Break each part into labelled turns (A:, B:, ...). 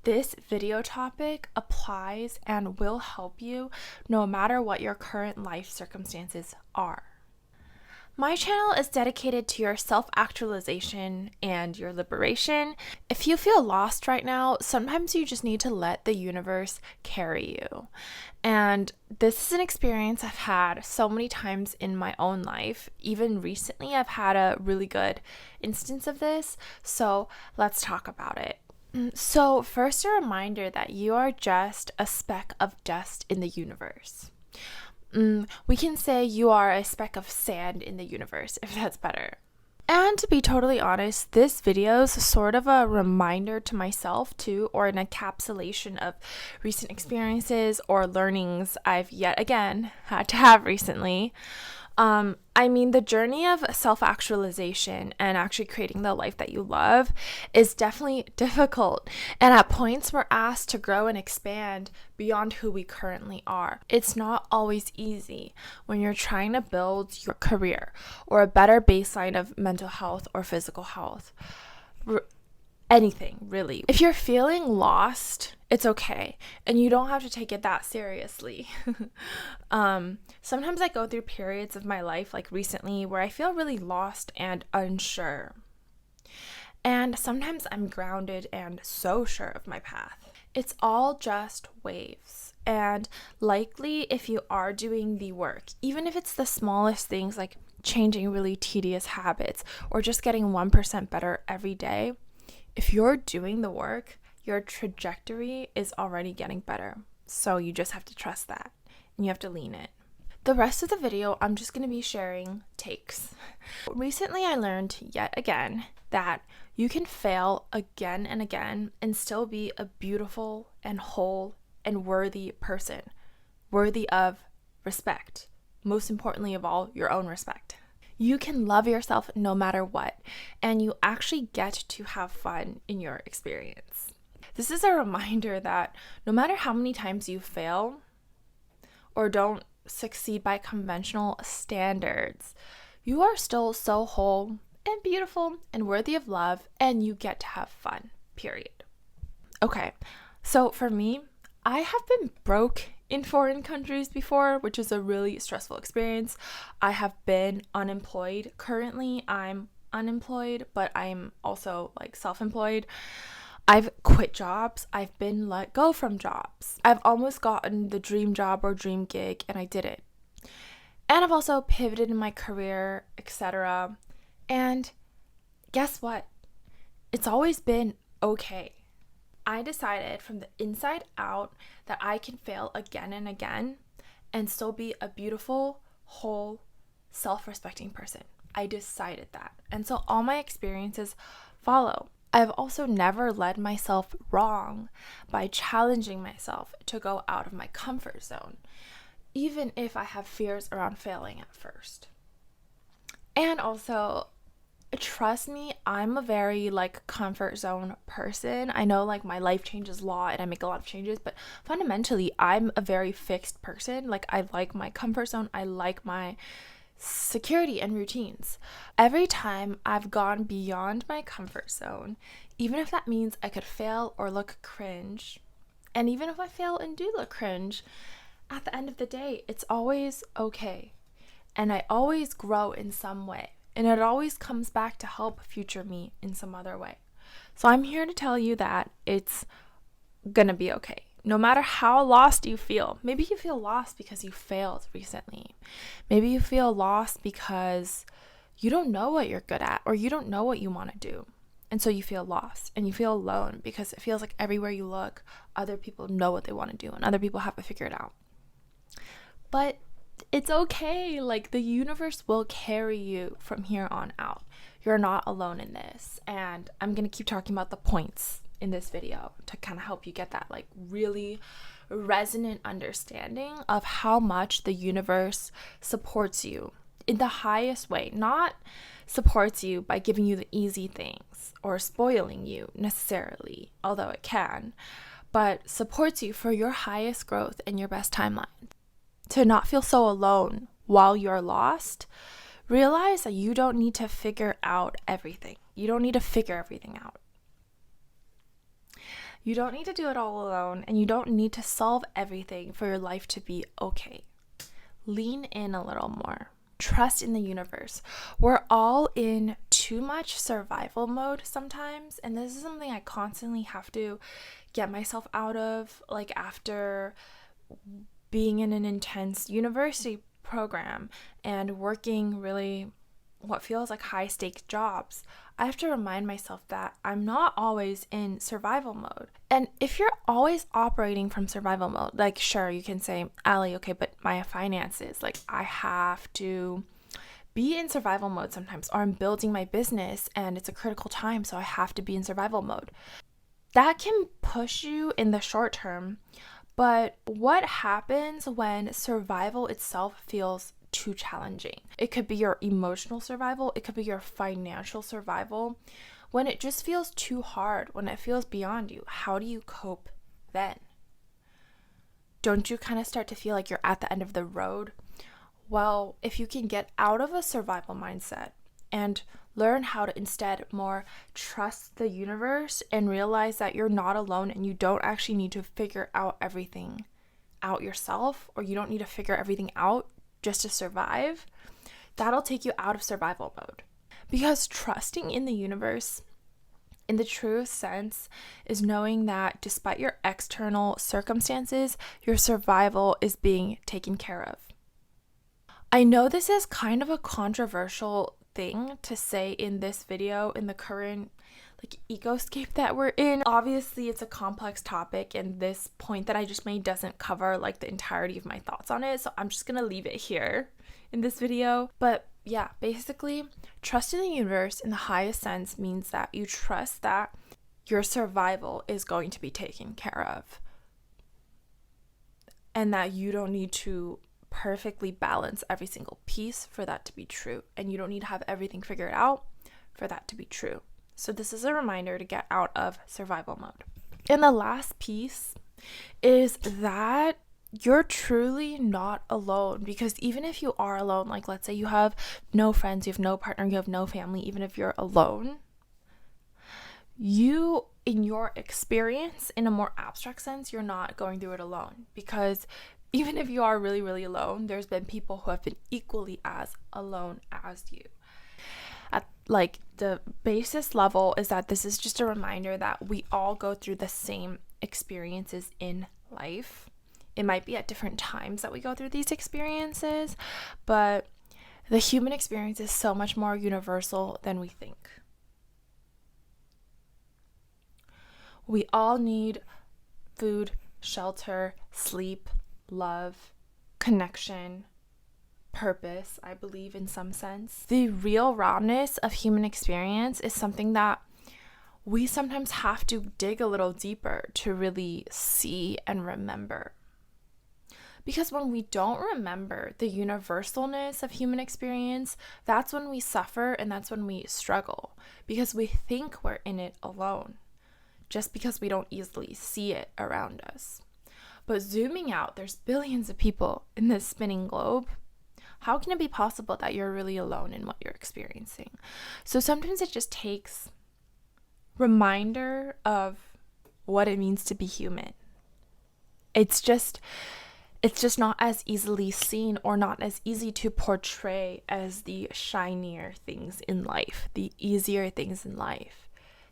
A: This video topic applies and will help you no matter what your current life circumstances are. My channel is dedicated to your self-actualization and your liberation. If you feel lost right now, sometimes you just need to let the universe carry you. And this is an experience I've had so many times in my own life. Even recently, I've had a really good instance of this. So let's talk about it. So first, a reminder that you are just a speck of dust in the universe. We can say you are a speck of sand in the universe, if that's better. And to be totally honest, this video is sort of a reminder to myself too, or an encapsulation of recent experiences or learnings I've yet again had to have recently. The journey of self-actualization and actually creating the life that you love is definitely difficult. And at points, we're asked to grow and expand beyond who we currently are. It's not always easy when you're trying to build your career or a better baseline of mental health or physical health. Anything, really. If you're feeling lost, it's okay. And you don't have to take it that seriously. Sometimes I go through periods of my life, like recently, where I feel really lost and unsure. And sometimes I'm grounded and so sure of my path. It's all just waves. And likely, if you are doing the work, even if it's the smallest things like changing really tedious habits or just getting 1% better every day, if you're doing the work, your trajectory is already getting better. So you just have to trust that and you have to lean it. The rest of the video, I'm just going to be sharing takes. Recently, I learned yet again that you can fail again and again and still be a beautiful and whole and worthy person, worthy of respect. Most importantly of all, your own respect. You can love yourself no matter what, and you actually get to have fun in your experience. This is a reminder that no matter how many times you fail or don't succeed by conventional standards, you are still so whole and beautiful and worthy of love, and you get to have fun, period. Okay, so for me, I have been broke in foreign countries before, which is a really stressful experience. I have been unemployed. Currently, I'm unemployed, but I'm also self-employed. I've quit jobs. I've been let go from jobs. I've almost gotten the dream job or dream gig, and I didn't. And I've also pivoted in my career, etc. And guess what? It's always been okay. I decided from the inside out that I can fail again and again and still be a beautiful, whole, self-respecting person. I decided that. And so all my experiences follow. I've also never led myself wrong by challenging myself to go out of my comfort zone, even if I have fears around failing at first. And also, trust me, I'm a very comfort zone person. I know my life changes a lot and I make a lot of changes, but fundamentally I'm a very fixed person. I like my comfort zone. I like my security and routines. Every time I've gone beyond my comfort zone, even if that means I could fail or look cringe, and even if I fail and do look cringe, at the end of the day, it's always okay. And I always grow in some way. And it always comes back to help future me in some other way. So I'm here to tell you that it's gonna be okay. No matter how lost you feel. Maybe you feel lost because you failed recently. Maybe you feel lost because you don't know what you're good at or you don't know what you want to do. And so you feel lost and you feel alone because it feels like everywhere you look, other people know what they want to do and other people have it figured out. But it's okay. The universe will carry you from here on out. You're not alone in this. And I'm going to keep talking about the points in this video to kind of help you get that really resonant understanding of how much the universe supports you in the highest way. Not supports you by giving you the easy things or spoiling you necessarily, although it can, but supports you for your highest growth and your best timeline. To not feel so alone while you're lost, realize that you don't need to figure out everything. You don't need to figure everything out. You don't need to do it all alone, and you don't need to solve everything for your life to be okay. Lean in a little more. Trust in the universe. We're all in too much survival mode sometimes, and this is something I constantly have to get myself out of, like after being in an intense university program and working really what feels like high stakes jobs. I have to remind myself that I'm not always in survival mode. And if you're always operating from survival mode, like sure, you can say, Allie, okay, but my finances, like I have to be in survival mode sometimes, or I'm building my business and it's a critical time, so I have to be in survival mode. That can push you in the short term, but what happens when survival itself feels too challenging? It could be your emotional survival, it could be your financial survival. When it just feels too hard, when it feels beyond you, how do you cope then? Don't you kind of start to feel like you're at the end of the road? Well, if you can get out of a survival mindset and learn how to instead more trust the universe and realize that you're not alone and you don't actually need to figure out everything out yourself, or you don't need to figure everything out just to survive, that'll take you out of survival mode. Because trusting in the universe, in the truest sense, is knowing that despite your external circumstances, your survival is being taken care of. I know this is kind of a controversial thing to say in this video, in the current ecoscape that we're in. Obviously, it's a complex topic, and this point that I just made doesn't cover the entirety of my thoughts on it, so I'm just gonna leave it here in this video. But yeah, basically, trust in the universe in the highest sense means that you trust that your survival is going to be taken care of, and that you don't need to perfectly balance every single piece for that to be true, and you don't need to have everything figured out for that to be true. So this is a reminder to get out of survival mode. And the last piece is that you're truly not alone, because even if you are alone, like let's say you have no friends, you have no partner, you have no family, even if you're alone, you, in your experience, in a more abstract sense, you're not going through it alone. Because even if you are really, really alone, there's been people who have been equally as alone as you. At the basis level is that this is just a reminder that we all go through the same experiences in life. It might be at different times that we go through these experiences, but the human experience is so much more universal than we think. We all need food, shelter, sleep, love, connection, purpose, I believe, in some sense. The real rawness of human experience is something that we sometimes have to dig a little deeper to really see and remember. Because when we don't remember the universalness of human experience, that's when we suffer and that's when we struggle, because we think we're in it alone, just because we don't easily see it around us. But zooming out, there's billions of people in this spinning globe. How can it be possible that you're really alone in what you're experiencing? So sometimes it just takes reminder of what it means to be human. It's just not as easily seen, or not as easy to portray as the shinier things in life, the easier things in life.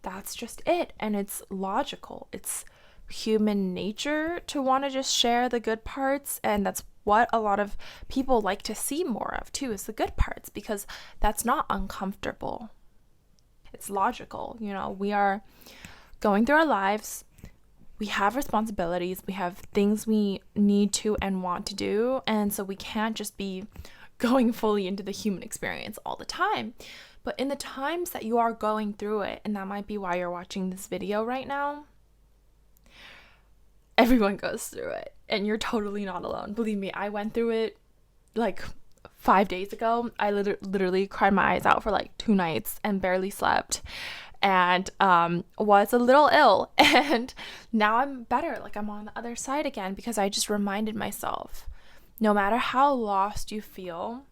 A: That's just it. And it's logical. It's human nature to want to just share the good parts, and that's what a lot of people like to see more of too, is the good parts, because that's not uncomfortable. It's logical. We are going through our lives, we have responsibilities, we have things we need to and want to do, and so we can't just be going fully into the human experience all the time. But in the times that you are going through it, and that might be why you're watching this video right now, everyone goes through it, and you're totally not alone. Believe me, I went through it 5 days ago. I literally cried my eyes out for 2 nights and barely slept, and was a little ill, and now I'm better. I'm on the other side again, because I just reminded myself, no matter how lost you feel,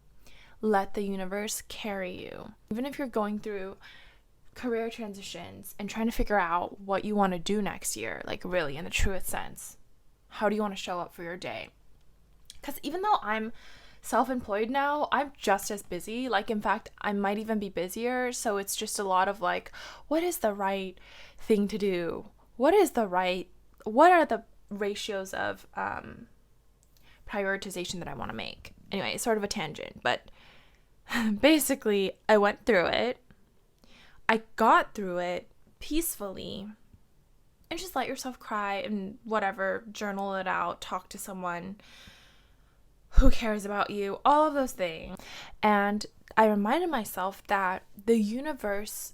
A: let the universe carry you. Even if you're going through career transitions and trying to figure out what you want to do next year, like really in the truest sense. How do you want to show up for your day? Because even though I'm self-employed now, I'm just as busy. Like, in fact, I might even be busier. So it's just a lot of like, what is the right thing to do? What are the ratios of prioritization that I want to make? Anyway, it's sort of a tangent, but basically, I went through it. I got through it peacefully, and just let yourself cry and whatever, journal it out, talk to someone who cares about you, all of those things. And I reminded myself that the universe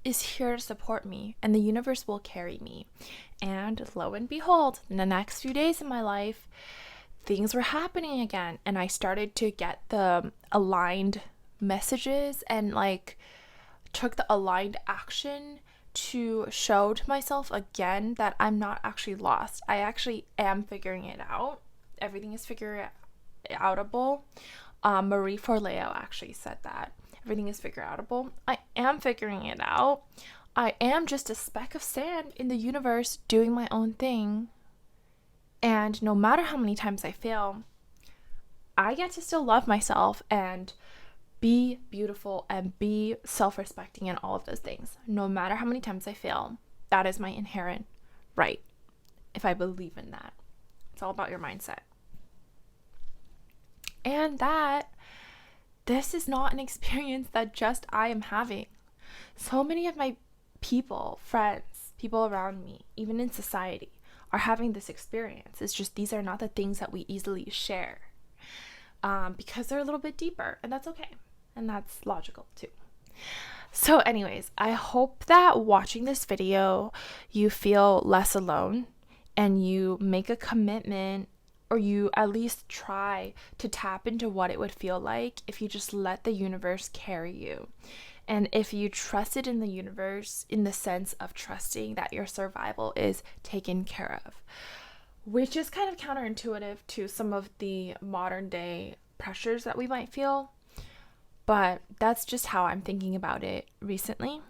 A: is here to support me, and the universe will carry me. And lo and behold, in the next few days of my life, things were happening again, and I started to get the aligned messages and like took the aligned action to show to myself again that I'm not actually lost. I actually am figuring it out. Everything is outable. Marie Forleo actually said that. Everything is figure outable. I am figuring it out. I am just a speck of sand in the universe doing my own thing. And no matter how many times I fail, I get to still love myself and be beautiful and be self-respecting and all of those things. No matter how many times I fail, that is my inherent right. If I believe in that, it's all about your mindset. And this is not an experience that just I am having. So many of my people, friends, people around me, even in society, are having this experience. It's just these are not the things that we easily share because they're a little bit deeper, and that's okay. And that's logical too. So anyways, I hope that watching this video, you feel less alone and you make a commitment, or you at least try to tap into what it would feel like if you just let the universe carry you. And if you trusted in the universe in the sense of trusting that your survival is taken care of, which is kind of counterintuitive to some of the modern day pressures that we might feel. But that's just how I'm thinking about it recently.